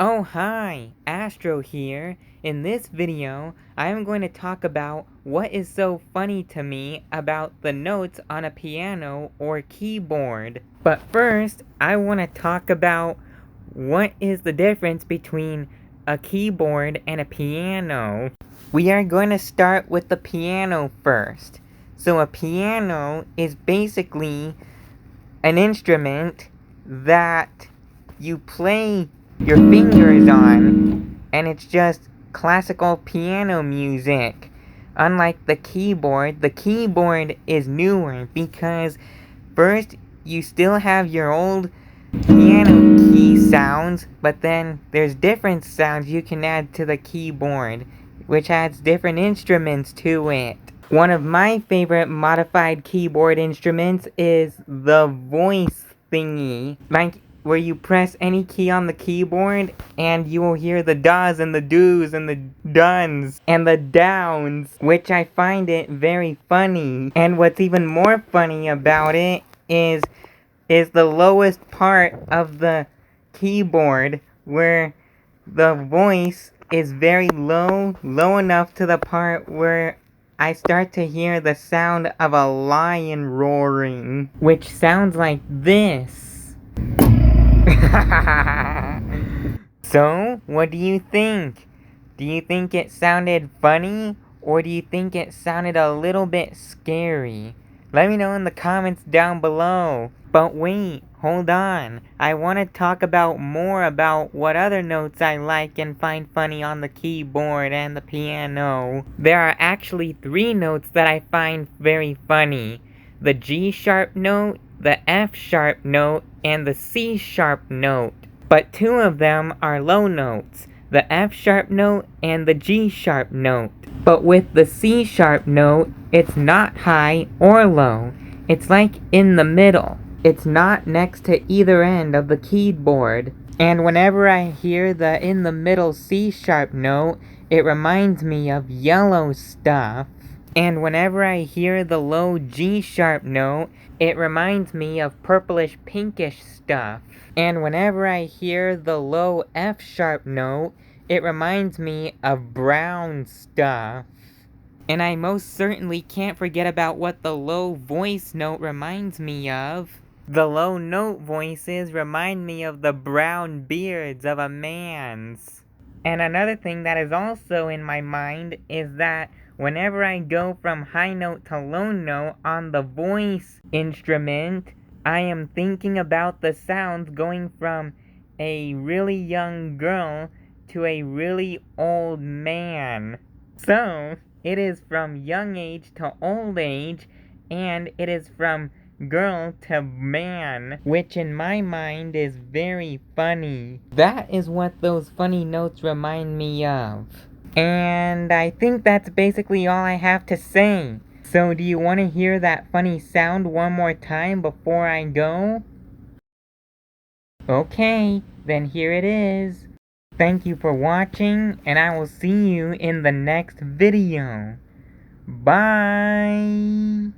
Oh hi, Astro here. In this video, I am going to talk about what is so funny to me about the notes on a piano or keyboard. But first, I want to talk about what is the difference between a keyboard and a piano. We are going to start with the piano first. So a piano is basically an instrument that you play your fingers on, and it's just classical piano music. Unlike the keyboard is newer because first you still have your old piano key sounds, but then there's different sounds you can add to the keyboard, which adds different instruments to it. One of my favorite modified keyboard instruments is the voice thingy. Like, where you press any key on the keyboard and you will hear the does and the do's and the dones and the downs, which I find it very funny. And what's even more funny about it is the lowest part of the keyboard where the voice is very low enough to the part where I start to hear the sound of a lion roaring, which sounds like this. So, what do you think? Do you think it sounded funny, or do you think it sounded a little bit scary? Let me know in the comments down below. But wait, hold on. I want to talk about more about what other notes I like and find funny on the keyboard and the piano. There are actually 3 notes that I find very funny. The G sharp note, the F sharp note, and the C sharp note. But 2 of them are low notes, the F sharp note and the G sharp note. But with the C sharp note, it's not high or low. It's like in the middle. It's not next to either end of the keyboard. And whenever I hear the in the middle C sharp note, it reminds me of yellow stuff. And whenever I hear the low G sharp note, it reminds me of purplish pinkish stuff. And whenever I hear the low F sharp note, it reminds me of brown stuff. And I most certainly can't forget about what the low voice note reminds me of. The low note voices remind me of the brown beards of a man's. And another thing that is also in my mind is that whenever I go from high note to low note on the voice instrument, I am thinking about the sounds going from a really young girl to a really old man. So, it is from young age to old age, and it is from girl to man, which in my mind is very funny. That is what those funny notes remind me of. And I think that's basically all I have to say. So do you want to hear that funny sound one more time before I go? Okay, then here it is. Thank you for watching, and I will see you in the next video. Bye!